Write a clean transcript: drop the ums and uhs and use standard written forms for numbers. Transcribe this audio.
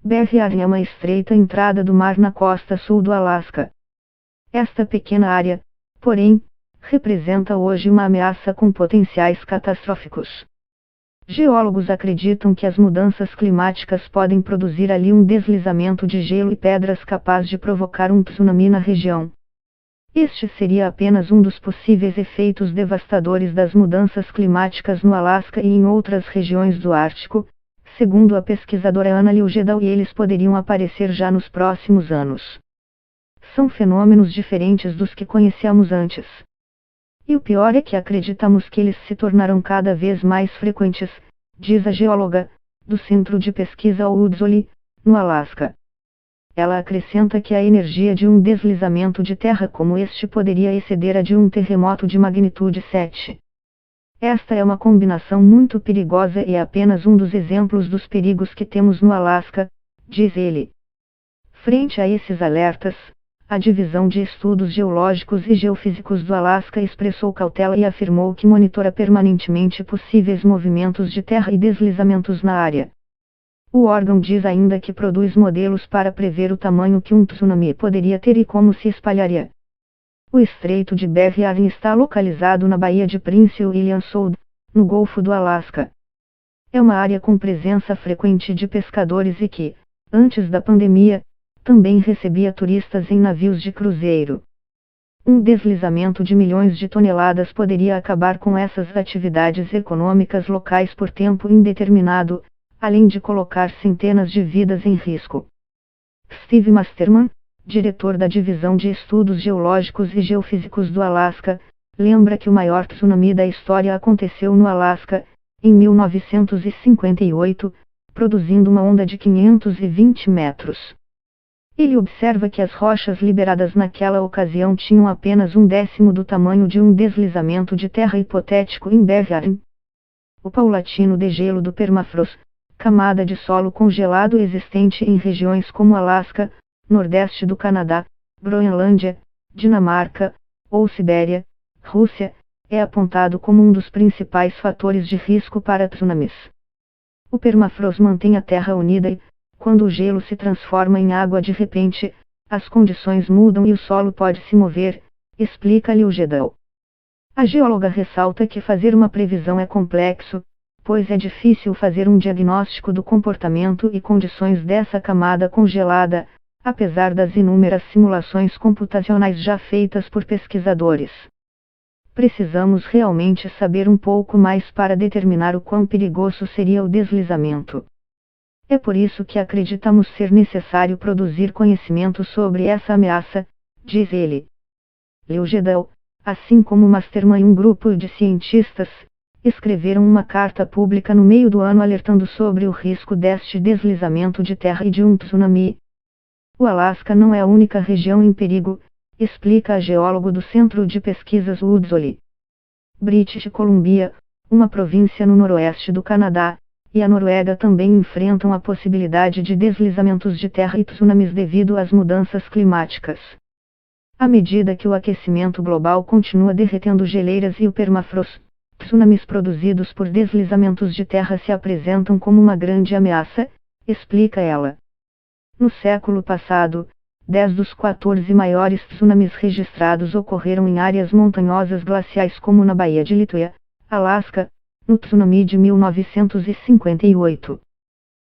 Bear Arm é uma estreita entrada do mar na costa sul do Alasca. Esta pequena área, porém, representa hoje uma ameaça com potenciais catastróficos. Geólogos acreditam que as mudanças climáticas podem produzir ali um deslizamento de gelo e pedras capaz de provocar um tsunami na região. Este seria apenas um dos possíveis efeitos devastadores das mudanças climáticas no Alasca e em outras regiões do Ártico, segundo a pesquisadora Anna Liugedal, e eles poderiam aparecer já nos próximos anos. São fenômenos diferentes dos que conhecíamos antes. E o pior é que acreditamos que eles se tornarão cada vez mais frequentes, diz a geóloga, do Centro de Pesquisa Woodsole, no Alasca. Ela acrescenta que a energia de um deslizamento de terra como este poderia exceder a de um terremoto de magnitude 7. Esta é uma combinação muito perigosa e é apenas um dos exemplos dos perigos que temos no Alasca, diz ele. Frente a esses alertas, a Divisão de Estudos Geológicos e Geofísicos do Alasca expressou cautela e afirmou que monitora permanentemente possíveis movimentos de terra e deslizamentos na área. O órgão diz ainda que produz modelos para prever o tamanho que um tsunami poderia ter e como se espalharia. O Estreito de Bear Arm está localizado na Baía de Prince William Sound, no Golfo do Alasca. É uma área com presença frequente de pescadores e que, antes da pandemia, também recebia turistas em navios de cruzeiro. Um deslizamento de milhões de toneladas poderia acabar com essas atividades econômicas locais por tempo indeterminado, além de colocar centenas de vidas em risco. Steve Masterman, diretor da Divisão de Estudos Geológicos e Geofísicos do Alasca, lembra que o maior tsunami da história aconteceu no Alasca, em 1958, produzindo uma onda de 520 metros. Ele observa que as rochas liberadas naquela ocasião tinham apenas 1/10 do tamanho de um deslizamento de terra hipotético em Bear Arm. O paulatino degelo do permafrost, camada de solo congelado existente em regiões como Alasca, Nordeste do Canadá, Groenlândia, Dinamarca, ou Sibéria, Rússia, é apontado como um dos principais fatores de risco para tsunamis. O permafrost mantém a Terra unida e, quando o gelo se transforma em água de repente, as condições mudam e o solo pode se mover, explica Liugedal. A geóloga ressalta que fazer uma previsão é complexo, pois é difícil fazer um diagnóstico do comportamento e condições dessa camada congelada, apesar das inúmeras simulações computacionais já feitas por pesquisadores. Precisamos realmente saber um pouco mais para determinar o quão perigoso seria o deslizamento. É por isso que acreditamos ser necessário produzir conhecimento sobre essa ameaça, diz ele. Liugedal, assim como Masterman e um grupo de cientistas, escreveram uma carta pública no meio do ano alertando sobre o risco deste deslizamento de terra e de um tsunami. O Alasca não é a única região em perigo, explica a geólogo do Centro de Pesquisas Woodsole. British Columbia, uma província no noroeste do Canadá, e a Noruega também enfrentam a possibilidade de deslizamentos de terra e tsunamis devido às mudanças climáticas. À medida que o aquecimento global continua derretendo geleiras e o permafrost, tsunamis produzidos por deslizamentos de terra se apresentam como uma grande ameaça, explica ela. No século passado, 10 dos 14 maiores tsunamis registrados ocorreram em áreas montanhosas glaciais como na Baía de Lituia, Alasca, no tsunami de 1958.